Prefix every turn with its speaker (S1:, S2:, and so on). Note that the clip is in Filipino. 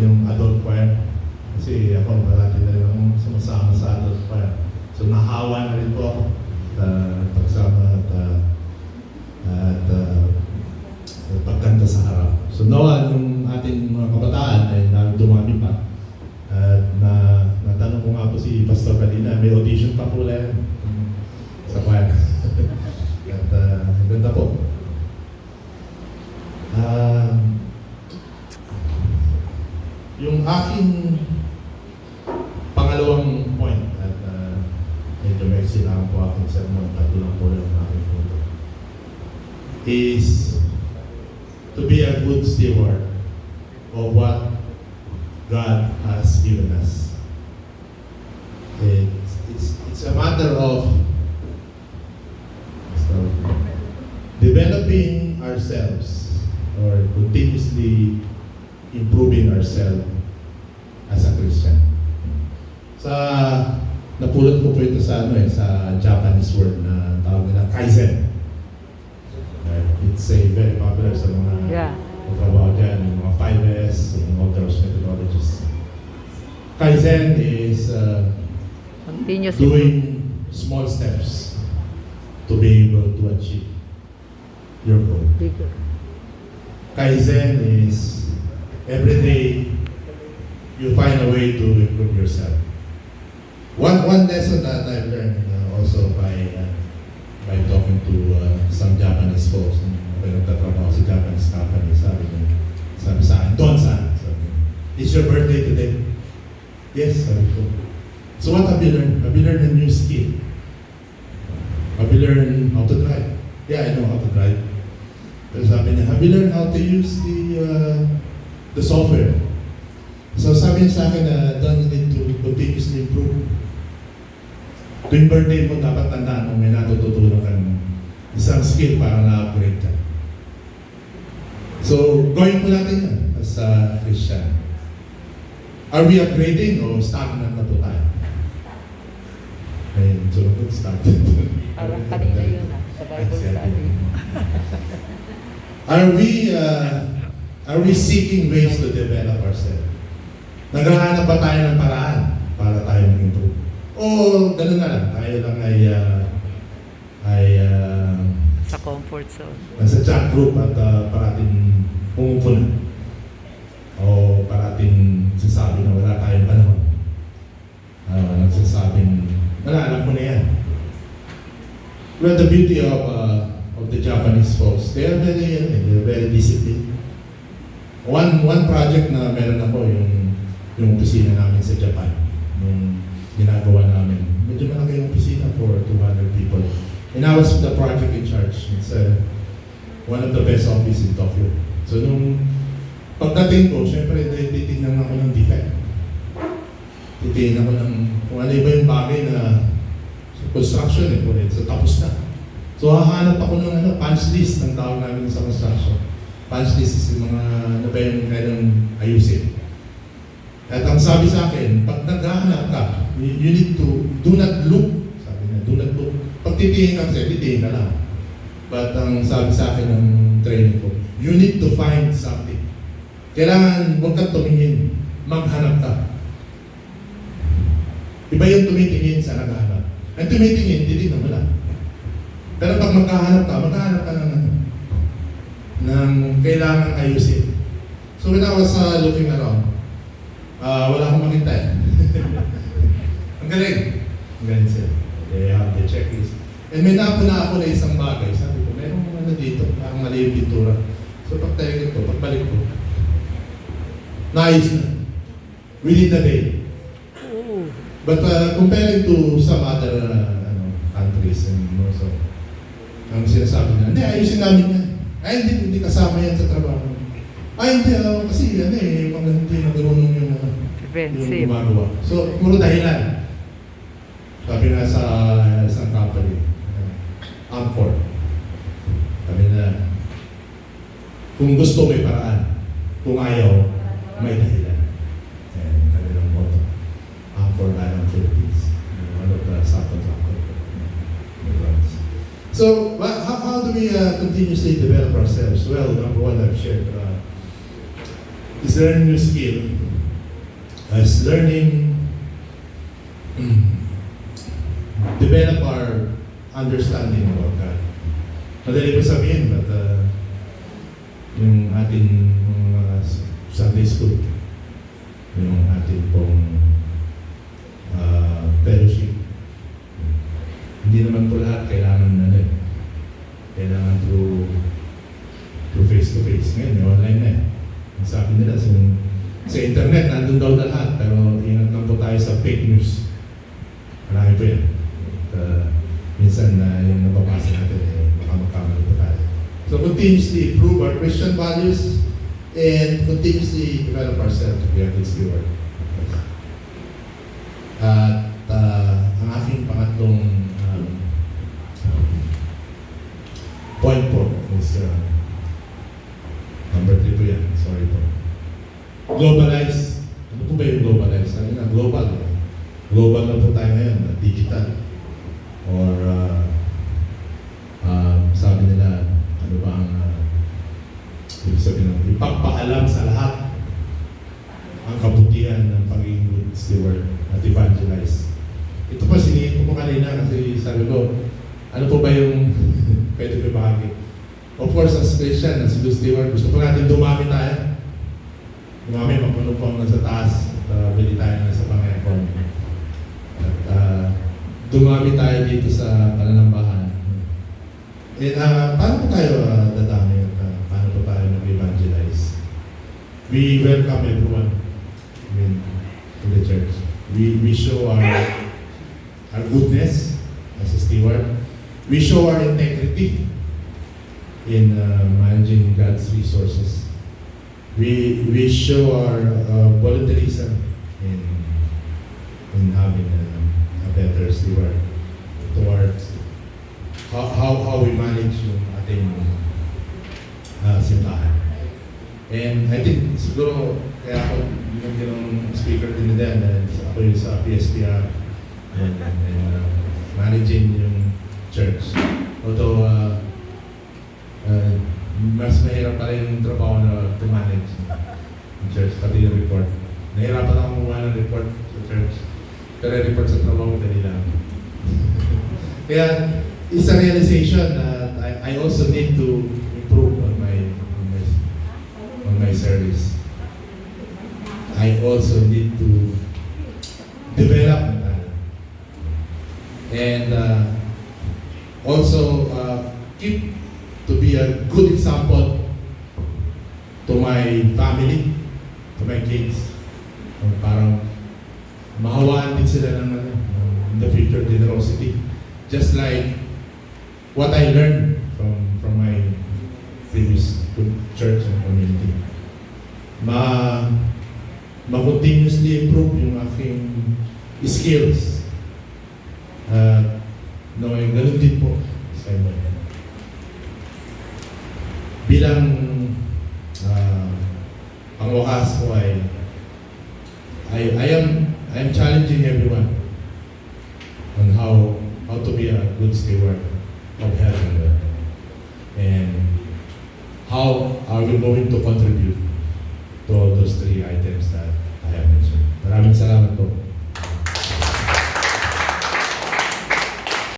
S1: yung adult choir. Kasi ako parati na lang sumasama sa adult choir. So nahawa na rin po ako pagsama at pagkanta sa harap. So nawa yung ating mga kabataan ay dumami pa. At natanong ko nga po si Pastor kanina, may audition pa po lang sa choir. At ganda po. Yung aking pangalawang point at medyo may silang po aking sermon, tatlo lang po yung aking punto, is to be a good steward of what God has given us. It's a matter of developing ourselves or continuously improving ourselves as a Christian. Napulot ko po ito sa Japanese word na tawag nila Kaizen. It's very popular sa mga trabaho dyan, yung mga 5S, yung all those methodologies. Kaizen is doing small steps to be able to achieve your goal. Kaizen is every day you find a way to improve yourself. One lesson that I've learned also by talking to some Japanese folks na nagtatrabaho sa Japanese company, sabi sa akin, Don-san, it's your birthday today. Yes, sabi ko. So what have you learned? Have you learned a new skill? Have you learned how to drive? Yeah, I know how to drive. Pero sabi niya, have you learned how to use the software? So sabi niya sa akin na don't need to continuously improve. Tuwing birthday mo, dapat tandaan mo may natututunan kang isang skill para na-upgrade ka. So, gawin po natin yan as a Christian. Are we upgrading o stagnant na po tayo? Ayun, so good stagnant.
S2: Parang kanina yun sa Bible study.
S1: Are we seeking ways to develop ourselves? Naghahanap ba tayo ng paraan para tayo mag-improve? O ganun na lang, tayo lang ay
S2: Sa comfort zone.
S1: nasa chat group at parating pumupuna. O parating sasabi na wala tayong panahon. Nagsasabing, wala, alam ko na yan. Well, the beauty of the Japanese folks, they're very disciplined. One project na meron ako, yung opisina namin sa Japan, yung ginagawa namin. Medyo malaki yung opisina for 200 people. And I was the project in charge. It's one of the best office in Tokyo. So nung pagdating ko, syempre titignan ako ng defect. Titignan ko ng kung ano ba yung bagay na sa construction so tapos na. So hahanap ako ng punch list ng tawag namin sa construction. Punch list is yung mga ano ba yung kailang ayusin. At ang sabi sa akin, pag naghahanap ka, you need to do not look. Sabi niya, do not look. Pag titingin ka kasi, titingin ka lang. But ang sabi sa akin ng training ko, you need to find something. Kailangan huwag kang tumingin, maghanap ka. Iba yung tumitingin sa naghahanap. Ang tumitingin, titignan mo lang. Pero pag maghahanap ka ng kailangan ayusin. So when I was looking around, wala akong makita eh. Ang galing. Ang galing siya. They have the checklist. And may napuna ako na isang bagay. Sabi ko, merong ano dito, parang mali yung pintura. So pagtayo ko, pagbalik ko, naayos na. Within the day. But comparing to some other countries and so, ang sinasabi na, hindi, ayusin namin yan. Ay, hindi kasama yan sa trabaho. Ay, hindi, kasi mga hindi marunong yung gumagawa. So, puro dahilan. Sabi na sa isang company, Amcor. Sabi na, kung gusto may paraan, kung ayaw, may dahilan. And kanilang motto, Amcor Island Philippines. One of the subcontractors. So, how do we continuously develop ourselves? Well, number one, I've shared is learning new skill, as learning, develop our understanding about God. Madali pa sabihin, but yung ating mga Sunday school, yung ating pong fellowship, hindi naman po lahat kailangan kailangan through face-to-face. Ngayon, may online na Ang sabi nila, sa internet, nandun daw na lahat, pero ingat lang po tayo sa fake news. Marami po yan. At, minsan yung nababasa natin, baka magkamali po tayo. So continuously improve our Christian values and continuously develop ourselves to be a good steward. At ang aking pangatlong point po is number 3 po yan. Sorry po. Globalize. Ano po ba yung globalize? Sabi na, global. Global na po tayo ngayon, digital. Or sabi nila, ano ba ang ibig sabihin ng ipagpaalam sa lahat ang kabutihan ng pagiging good steward at evangelize. Ito pa, sinihin ko po kanina kasi sabi ko, ano po ba yung pwede ko bahagi? Of course, as Christian, as good steward, gusto po natin dumami tayo. Dumami, mapuno po ang nasa taas at bili tayo na sa Panginoon. At dumami tayo dito sa pananambahan. Paano po tayo dadami at paano po tayo mag-evangelize? We welcome everyone in the church. We show our goodness as a steward. We show our integrity in managing God's resources. We show our volunteerism in having a better steward towards how we manage yung ating simbahan. And I think siguro kaya ako yung speaker din din dahil ako yung sa PSPR and managing yung church. Although mas mahirap pa rin yung trabaho na to manage yung church, pati yung report. Nahirapan ako gumawa ng report sa church. Pero report sa trabaho dali lang. Kaya it's a realization that I also need to improve on my service. I also need to develop my talent. And also keep to be a good example to my family, to my kids. Parang mahawaan din sila ng in the future generosity. Just like what I learned from my previous church and community. Ma-continuously improve yung aking skills. Ganun din po sa inyo. Bilang pangwakas ko I am challenging everyone on how to be a good steward of heaven and how are we going to contribute